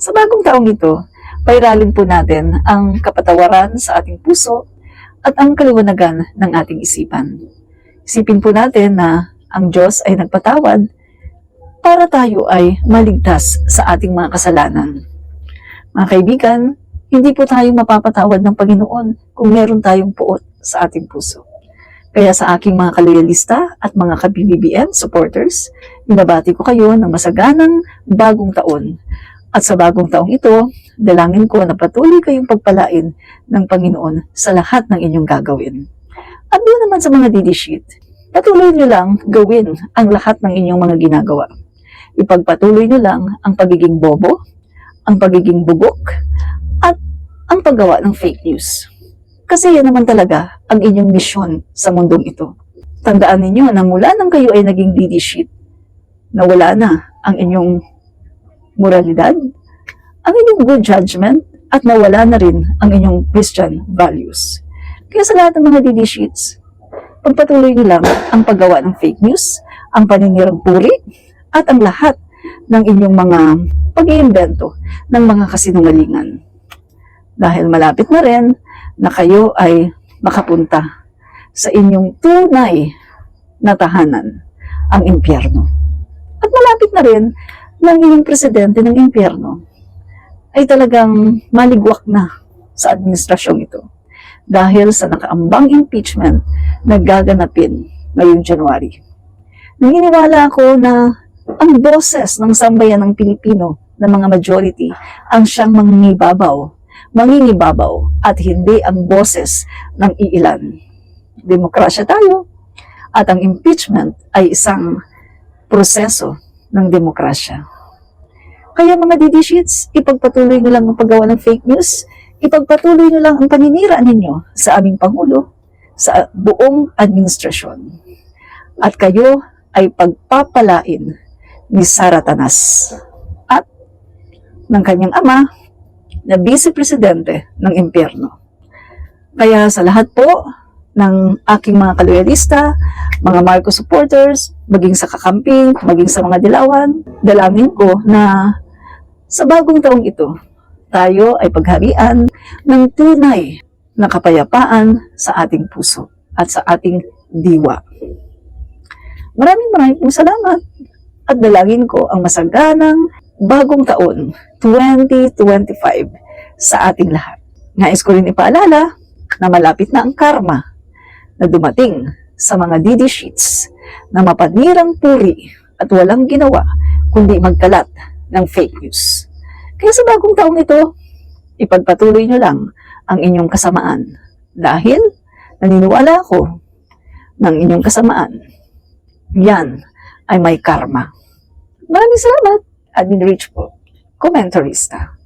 Sa bagong taong ito, pairalin po natin ang kapatawaran sa ating puso at ang kaliwanagan ng ating isipan. Isipin po natin na ang Diyos ay nagpatawad para tayo ay maligtas sa ating mga kasalanan. Mga kaibigan, hindi po tayo mapapatawad ng Panginoon kung meron tayong puot sa ating puso. Kaya sa aking mga kaloyalista at mga ka-BBBM supporters, binabati ko kayo ng masaganang bagong taon. At sa bagong taong ito, dalangin ko na patuloy kayong pagpalain ng Panginoon sa lahat ng inyong gagawin. At doon naman sa mga DD sheet, patuloy nyo lang gawin ang lahat ng inyong mga ginagawa. Ipagpatuloy nyo lang ang pagiging bobo, ang pagiging bubok, at ang paggawa ng fake news. Kasi yan naman talaga ang inyong misyon sa mundong ito. Tandaan ninyo na mula nang kayo ay naging DD sheet, nawala na ang inyong moralidad, ang inyong good judgment, at nawala na rin ang inyong Christian values. Kaya sa lahat ng mga DD sheets, pagpatuloy nyo lang ang paggawa ng fake news, ang paninirang puri, at ang lahat ng inyong mga pag-iimbento ng mga kasinungalingan. Dahil malapit na rin na kayo ay makapunta sa inyong tunay na tahanan, ang impyerno. At malapit na rin ng inyong presidente ng impyerno ay talagang maligwak na sa administrasyong ito dahil sa nakaambang impeachment na gaganapin ngayong January. Naniniwala ako na ang boses ng sambayan ng Pilipino na mga majority ang siyang mangingibabaw at hindi ang boses ng iilan. Demokrasya tayo at ang impeachment ay isang proseso ng demokrasya. Kaya mga DD sheets, ipagpatuloy nyo lang ang paggawa ng fake news, ipagpatuloy nyo lang ang paninira ninyo sa aming Pangulo, sa buong administrasyon. At kayo ay pagpapalain ni Saratanas at ng kanyang ama na vice-presidente ng impyerno. Kaya sa lahat po ng aking mga kaloyalista, mga Marcos supporters, maging sa kakamping, maging sa mga dilawan, dalangin ko na sa bagong taong ito, tayo ay pagharian ng tunay na kapayapaan sa ating puso at sa ating diwa. Maraming salamat at dalangin ko ang masaganang bagong taon 2025 sa ating lahat. Nais ko rin ipaalala na malapit na ang karma na dumating sa mga DD sheets na mapanirang puri at walang ginawa kundi magkalat ng fake news. Kaya sa bagong taong ito, ipagpatuloy nyo lang ang inyong kasamaan dahil naniniwala ako ng inyong kasamaan. Yan ay may karma. Maraming salamat, Admin Rich po, komentarista.